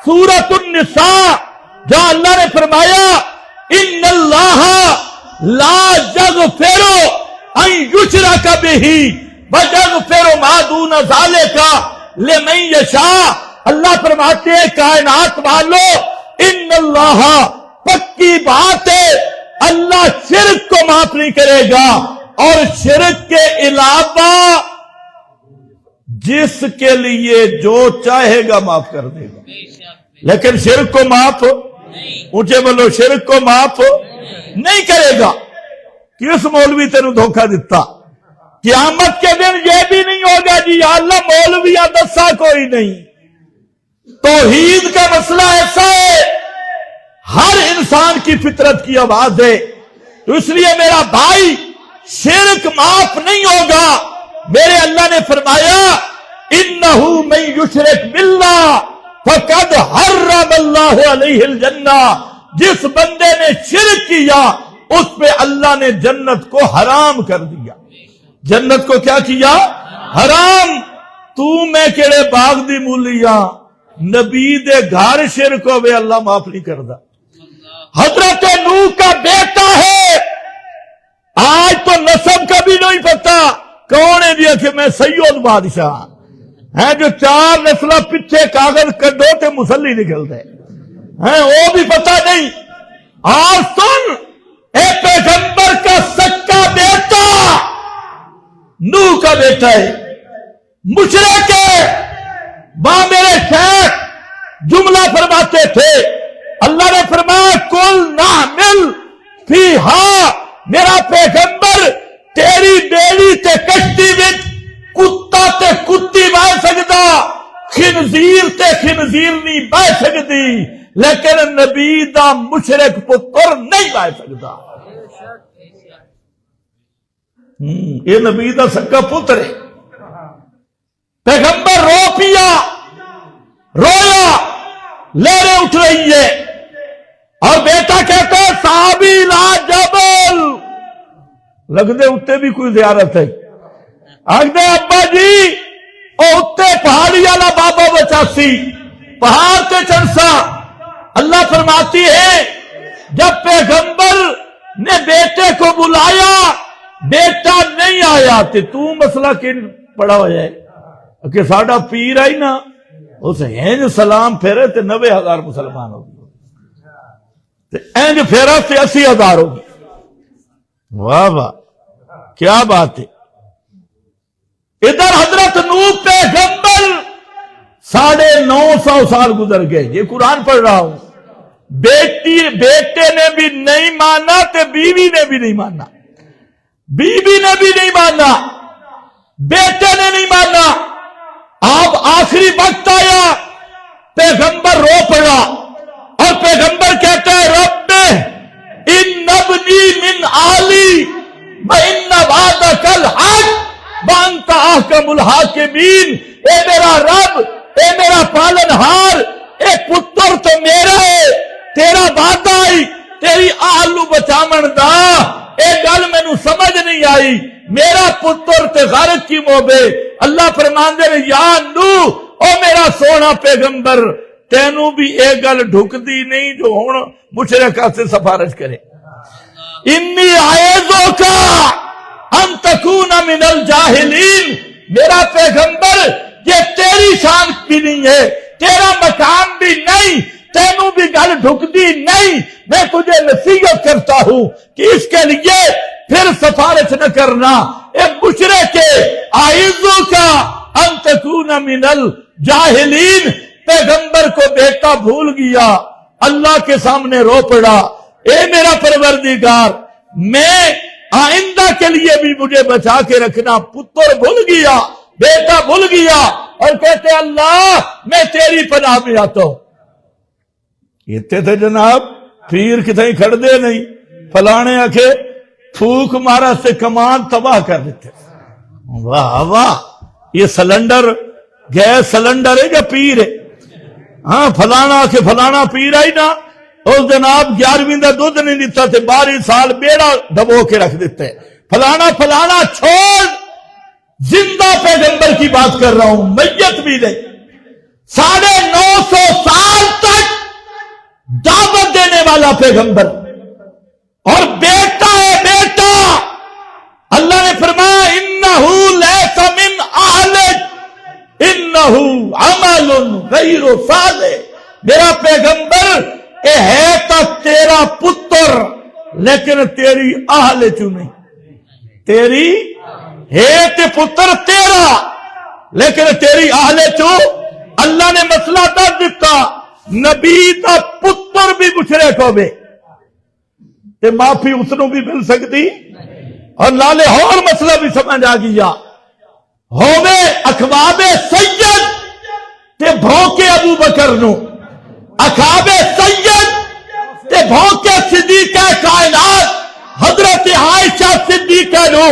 سورۃ النساء جہاں اللہ نے فرمایا ان اللہ لا یغفر ان یشرک بہ ویغفر ما دون ذلک لمن یشاء. اللہ فرماتے ہیں کائنات والو ان اللہ، پکی بات ہے اللہ شرک کو معاف نہیں کرے گا، اور شرک کے علاوہ جس کے لیے جو چاہے گا معاف کر دے گا. لیکن شرک کو معاف اونچے بولو، شرک کو معاف نہیں کرے گا. کس مولوی تینوں دھوکہ دیتا؟ قیامت کے دن یہ بھی نہیں ہوگا جی اللہ مولویاں دسا کوئی نہیں. توحید کا مسئلہ ایسا ہے ہر انسان کی فطرت کی آواز ہے، تو اس لیے میرا بھائی شرک معاف نہیں ہوگا. میرے اللہ نے فرمایا انہو من یشرک باللہ فقد حرم اللہ علیہ الجنہ. جس بندے نے شرک کیا اس پہ اللہ نے جنت کو حرام کر دیا. جنت کو کیا کیا؟ حرام. تو میں کیڑے باغ دی مولیاں نبی دے گھر شرک ہوئے اللہ معاف نہیں کردا. حضرت نوح کا بیٹا ہے، آج تو نسب کا بھی نہیں پتا کون ہے جی کہ میں سید بادشاہ ہیں، جو 4 نسلہ پیچھے کاغذ کڈو تے مسلی نکلتے ہیں وہ بھی پتا نہیں. اور سن، اے پیغمبر کا سچا بیٹا نوح کا بیٹا ہے، مشرک ہے. میرے شیخ جملہ فرماتے تھے، اللہ نے فرمایا کل نحمل فیہا، میرا پیغمبر تیری بیڑی تے کشتی وچ کتا تے کتی بہ سکدا، خنزیر تے خنزیر نہیں بہ سکدی، لیکن نبی دا مشرک پتر نہیں بہ سکدا. یہ نبی دا سکا پتر ہے. پیغمبر رو پیا، رویا، لہریں اٹھ رہی ہے، اور بیٹا کہتا ہے صحابی لا جبل، لگدے اتے بھی کوئی زیارت ہے. آگدے ابا جی او اتے پہاڑی والا بابا بچاسی پہاڑ تے چڑھسا. اللہ فرماتی ہے جب پیغمبر نے بیٹے کو بلایا بیٹا نہیں آیا تو مسئلہ کن پڑا ہو جائے کہ ساڈا پیر آئی نا اس اینج سلام پھیرے تے 90,000 مسلمان ہو گئے، اینج پھیرا تے 80,000 ہو گئے. واہ واہ کیا بات ہے. ادھر حضرت نوح پیغمبر 950 سال گزر گئے. یہ قرآن پڑھ رہا ہوں. بیٹے نے بھی نہیں مانا تے بیوی نے بھی نہیں مانا، بیوی نے بھی نہیں مانا، بیٹے نے نہیں مانا. اب آخری وقت آیا، پیغمبر رو پڑا، اور پیغمبر کہتا ہے رب ان ابنی من آلی وان وعدک الحق وانت احکم الحاکمین. اے میرا رب، اے میرا پالنہار، اے پتر تو میرا ہے، تیرا وعدہ آئی تیری آلو بچامن دا، اے گل مینوں سمجھ نہیں آئی، میرا پتر تے غرق کی موبے. اللہ فرماندے نے یا نوح، او میرا سونا پیغمبر تینوں بھی اے گل ڈھکدی نہیں جو ہن مشرکاں سے سفارش کرے. انی اعوذک ان تکون من الجاہلین. میرا پیغمبر یہ تیری شان بھی نہیں ہے، تیرا مقام بھی نہیں، تینوں بھی گل ڈھکدی نہیں. میں تجھے نصیحت کرتا ہوں کہ اس کے لیے پھر سفارش نہ کرنا. اے مشرک اعوذک ان تکون من الجاہلین. پیغمبر کو بیٹا بھول گیا، اللہ کے سامنے رو پڑا، اے میرا پروردگار میں آئندہ کے لیے بھی مجھے بچا کے رکھنا. پتر بھول گیا، بیٹا بھول گیا، اور کہتے اللہ میں تیری پناہ میں آتا ہوں. اتنے تھے جناب پیر کتنے کھڑ دے نہیں، فلانے آکے پھوک مارا سے کمان تباہ کر دیتے. واہ واہ، یہ سلنڈر گیس سلنڈر ہے یا پیر ہے؟ ہاں فلانا کے فلانا پیر آئی نا اس جناب 11ویں دا دودھ نہیں دیتا تھے، 12 سال بیڑا دبو کے رکھ دیتے. فلانا فلانا چھوڑ، زندہ پیغمبر کی بات کر رہا ہوں، میت بھی نہیں. 950 سال پیغمبر اور بیٹا ہے بیٹا. اللہ نے فرمایا انہو لیس من اہلک انہو عمل غیر صالح. میرا پیغمبر اے ہے تو تیرا پتر لیکن تیری اہل چوں نہیں. تیری ہے تے پتر تیرا لیکن تیری اہل چوں. اللہ نے مسئلہ دس دیتا نبی دا پتر بھی مشرک ہوے تے معافی اس نو بھی مل سکتی. اور نالے اور مسئلہ بھی سمجھ آ گیا ہوے اخواب سید تے بھونکے ابو بکر نو, اخواب سید تے بھونکے صدیقہ کائنات حضرت عائشہ صدیقہ نو,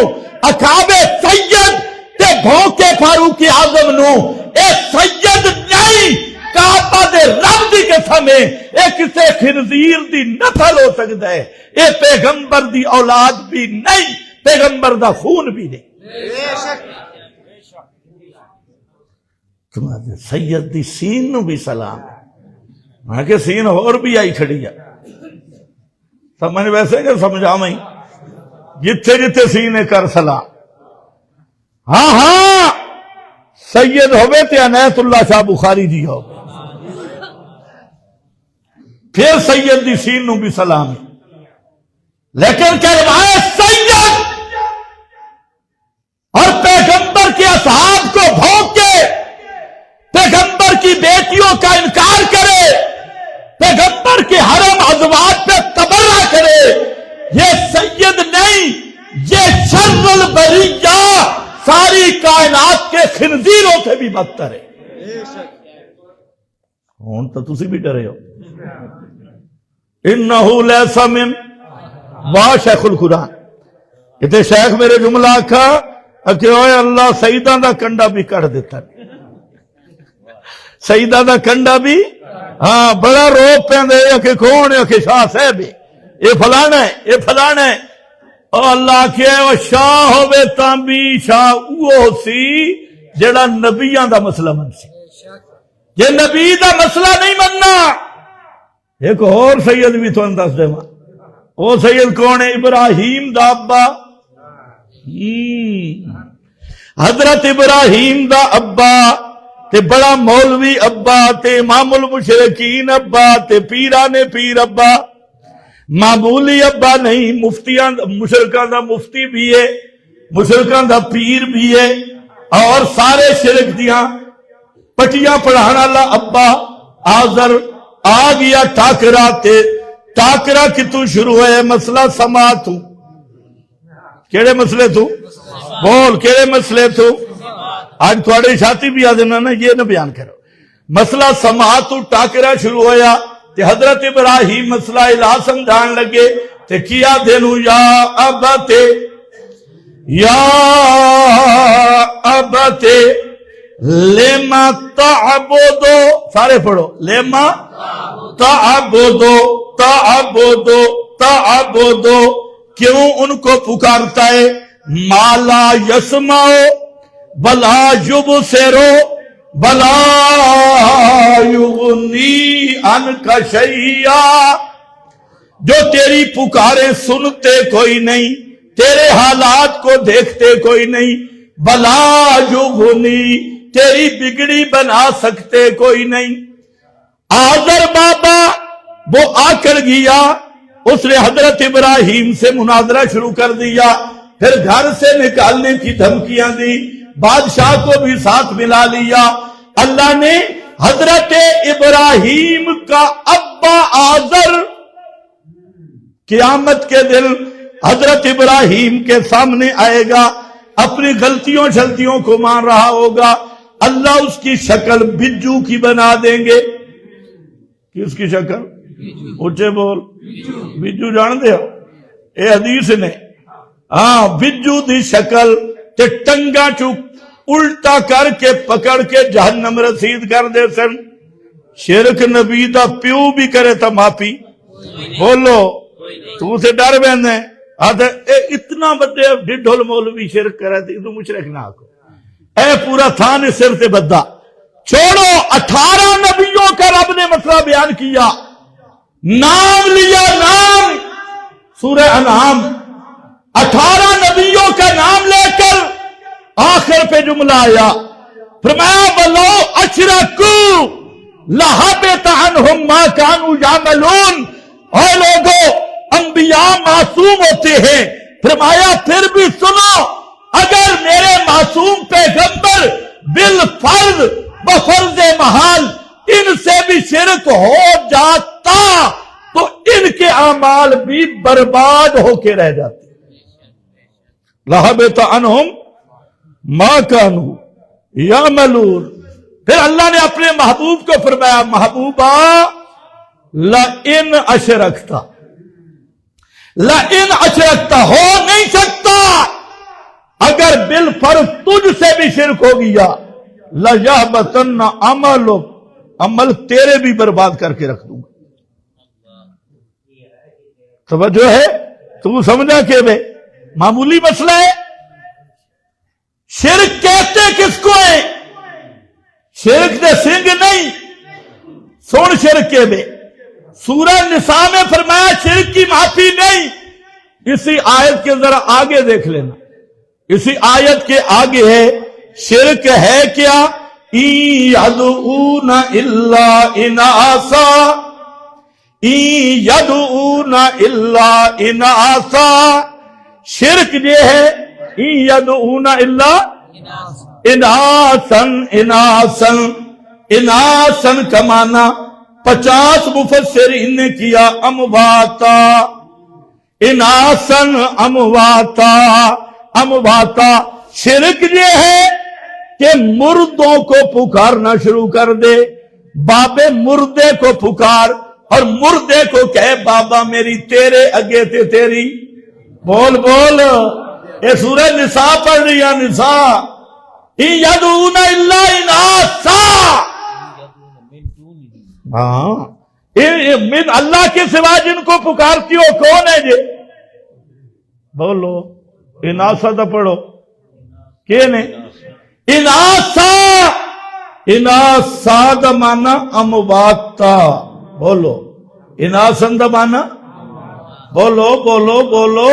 اخواب سید تے بھونکے فاروق اعظم نو. اے سید نہیں کعبہ دے رب دی قسم ہے اے کسے خنزیر دی نسل ہو سکتا ہے. اے پیغمبر دی اولاد بھی نہیں, پیغمبر دا خون بھی نہیں. تمہارے سید دی سین نو بھی سلام. میں کہ سین اور بھی آئی کھڑی ہے سمجھ ویسے کہ سمجھا میں جتھے جتھے سینے کر سلام. ہاں ہاں سید ہوئے تے عنایت اللہ شاہ بخاری جی ہو پھر سید دی سین نو بھی سلام. لیکن کہلوائے سید اور پیغمبر کے اصحاب کو بھونکے, پیغمبر کی بیٹیوں کا انکار کرے, پیغمبر کے حرم ازواج پہ تبرہ کرے, یہ سید نہیں, یہ شر البریہ ساری کائنات کے خنزیروں سے بھی بدتر ہے. ہوں تو تسی بھی ڈرے ہو. انہو لیس من واہ شیخ القرآن. اتنے شیخ میرے جملہ آکھا کہ اوے اللہ سیدہ دا کنڈا بھی کٹ دیتا, سیدہ دا کنڈا بھی. ہاں بڑا روپ پہ کہ کون ہے کہ شاہ صاحب یہ فلانا ہے یہ فلانا ہے. اور اللہ کے شاہ ہوئے تاں بھی شاہ وہ سی جڑا نبیاں دا مسئلہ من سی. یہ نبی دا مسئلہ نہیں مننا. ایک اور سید بھی تو انداز دے ماں, وہ سید کون ہے؟ ابراہیم دا ابا, حضرت ابراہیم دا ابا تے بڑا مولوی ابا تے امام المشرکین ابا تے پیران پیر ابا. معمولی ابا نہیں, مفتیاں مشرکان دا مفتی بھی ہے, مشرکان دا پیر بھی ہے, اور سارے شرک دیاں پٹیاں پڑھانا اللہ ابا. آزر آ گیا ٹاکرا تے ٹاکرا کی تو شروع ہے مسئلہ سماعت. کیڑے مسئلے تو بول, کیڑے مسئلے تو آج تھوڑے شاتی بھی آ دینا نا, یہ نہ بیان کرو. مسئلہ سماعت ٹاکرا شروع ہویا تے حضرت ابراہیم مسئلہ الہ سمجھان لگے تے کیا دینو یا ابتے یا ابتے لیما تعبدو, سارے پڑھو لیما تعبدو تعبدو تعبدو, کیوں ان کو پکارتا ہے؟ مالا یسمعو بلا یبصرو بلا یغنی عنک شیئا, جو تیری پکاریں سنتے کوئی نہیں, تیرے حالات کو دیکھتے کوئی نہیں, بلا یغنی تیری بگڑی بنا سکتے کوئی نہیں. آذر بابا وہ آ کر گیا, اس نے حضرت ابراہیم سے مناظرہ شروع کر دیا, پھر گھر سے نکالنے کی دھمکیاں دی, بادشاہ کو بھی ساتھ ملا لیا. اللہ نے حضرت ابراہیم کا ابا آذر قیامت کے دن حضرت ابراہیم کے سامنے آئے گا, اپنی غلطیوں شلطیوں کو مان رہا ہوگا. اللہ اس کی شکل بجو کی بنا دیں گے. کس کی شکل؟ اونچے بول. بجو جان دے ہو اے حدیث نے, ہاں بجو دی شکل تے ٹنگا چک الٹا کر کے پکڑ کے جہنم رسید کر دے سن. شرک نبی دا پیو بھی کرے تا معافی. بولو تو سے ڈر بہنے اتنا بڑے ڈڈھول مولوی شرک کرے تو مشرک نہ کو. اے پورا تھان سر سے بدہ چھوڑو. 18 نبیوں کا رب نے مسئلہ بیان کیا, نام لیا نام سورہ انعام 18 نبیوں کا نام لے کر آخر پہ جملہ آیا فرمایا وَلَوْ أَشْرَكُوا لَحَبِطَ عَنْهُمْ مَا كَانُوا يَعْمَلُونَ۔ اے لوگوں، انبیاء معصوم ہوتے ہیں، فرمایا پھر بھی سنو، اگر میرے معصوم پیغمبر بالفرض بفرض محال ان سے بھی شرک ہو جاتا تو ان کے اعمال بھی برباد ہو کے رہ جاتے۔ لَحَبِطَ عَنْهُمْ مَا كَانُوا يَعْمَلُونَ۔ پھر اللہ نے اپنے محبوب کو فرمایا محبوبہ لَإِنْ أَشْرَكْتَ لَإِنْ أَشْرَكْتَ ہو نہیں سکتا اگر بالفرض تجھ سے بھی شرک ہو گیا لَيَحْبَطَنَّ عَمَلُكَ، عمل تیرے بھی برباد کر کے رکھ دوں گا۔ توجہ ہے؟ تو سمجھا کہ بے معمولی مسئلہ ہے۔ شرک کہتے کس کو ہے؟ شرک دے سنگ نہیں، سن شرک کے بے سورہ نساء میں فرمایا شرک کی معافی نہیں۔ اسی آیت کے ذرا آگے دیکھ لینا، اسی آیت کے آگے ہے شرک ہے کیا؟ يَدْعُونَ إِلَّا إِنَاثًا يَدْعُونَ إِلَّا إِنَاثًا۔ شرک یہ ہے يَدْعُونَ إِلَّا إِنَاثًا۔ إِنَاثًا کا معنی 50 مفسرین نے کیا امواتا، إِنَاثًا امواتا، امواتا۔ شرک یہ ہے کہ مردوں کو پکارنا شروع کر دے، بابے مردے کو پکار اور مردے کو کہے بابا میری تیرے اگے تے تیری، بول بول، یہ سورہ نساء پڑھ رہی ہے نساء۔ يَدْعُونَ إِلَّا إِنَاثًا، ہاں من اللہ کے سوا جن کو پکارتی ہو کون ہے جی؟ بولو اناسا تو پڑھو کہ نہیں؟ اناسا، اناسا دا مانا امواتا، بولو اناسن دا مانا، بولو بولو بولو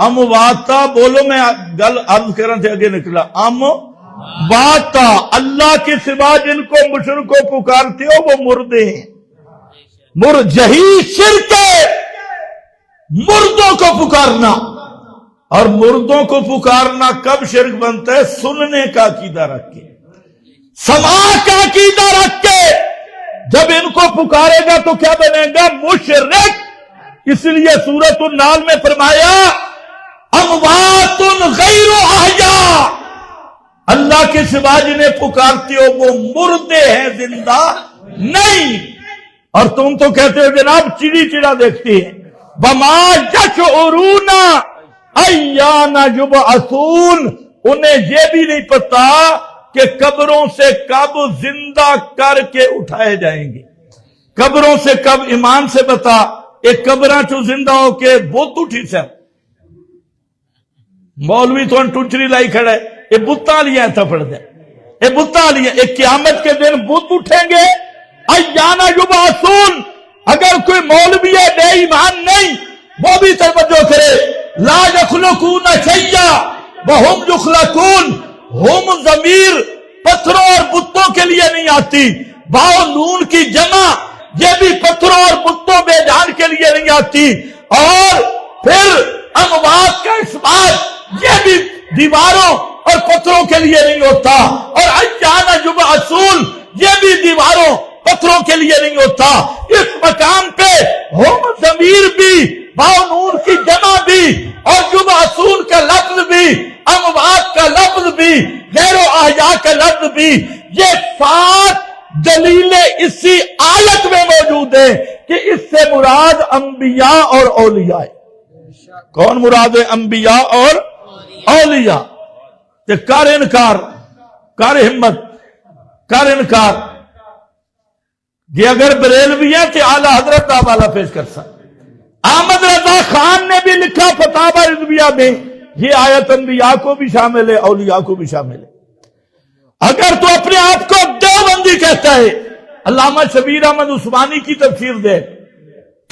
امواتا، بولو میں گل عرض کرنے سے آگے نکلا امواتا، اللہ کے سوا جن کو مشرکو پکارتے ہو وہ مردے ہیں۔ مرجحی شرک ہے مردوں کو پکارنا، اور مردوں کو پکارنا کب شرک بنتا ہے؟ سننے کا عقیدہ رکھ کے، سماع کا عقیدہ رکھ کے جب ان کو پکارے گا تو کیا بنے گا؟ مشرک۔ اس لیے سورۃ النحل میں فرمایا اموات غیر احیاء، اللہ کے سوا جنہیں پکارتے ہو وہ مردے ہیں، زندہ نہیں۔ اور تم تو کہتے ہو جناب چڑی چڑا دیکھتی ہے، وما یشعرون ایان یبعثون، انہیں یہ بھی نہیں پتا کہ قبروں سے کب زندہ کر کے اٹھائے جائیں گے، قبروں سے کب۔ ایمان سے بتا ایک قبراں چو زندہ ہو کے بت اٹھی سے مولوی تو ٹنچری لائی کھڑا ہے، یہ بتاں لیا تھا پڑھ دے، یہ بتاں لیا، ایک قیامت کے دن بت اٹھیں گے۔ ایانا یبعثون، اگر کوئی مولوی ہے بے ایمان نہیں وہ بھی توجہ کرے، لا یخلقون شیئا وہم یخلقون، ہم ضمیر پتھروں اور بتوں کے لیے نہیں آتی، باؤ نون کی جمع یہ بھی پتھروں اور بتوں بے جان کے لیے نہیں آتی، اور پھر اموات کا اثبات یہ بھی دیواروں اور پتھروں کے لیے نہیں ہوتا، اور ایانا یبعثون یہ بھی دیواروں پتھروں کے لیے نہیں ہوتا۔ اس مقام پہ ہم ضمیر بھی، باؤ نون کی جمع بھی، اور یبعثون کا لفظ بھی، اموات کا لفظ بھی، غیر احیاء کا لفظ بھی، یہ 7 دلیلیں اسی آیت میں موجود ہیں کہ اس سے مراد انبیاء اور اولیاء ہے۔ کون مراد ہے؟ انبیاء اور اولیاء۔ تو کر انکار، کر ہمت، کر انکار، یہ اگر بریلوی ہے تو اعلی حضرت حوالہ پیش کر سکتا۔ احمد رضا خان نے بھی لکھا فتاوی رضویہ میں، یہ آیت انبیاء کو بھی شامل ہے، اولیاء کو بھی شامل ہے۔ اگر تو اپنے آپ کو دیوبندی کہتا ہے، علامہ شبیر احمد عثمانی کی تفسیر دے،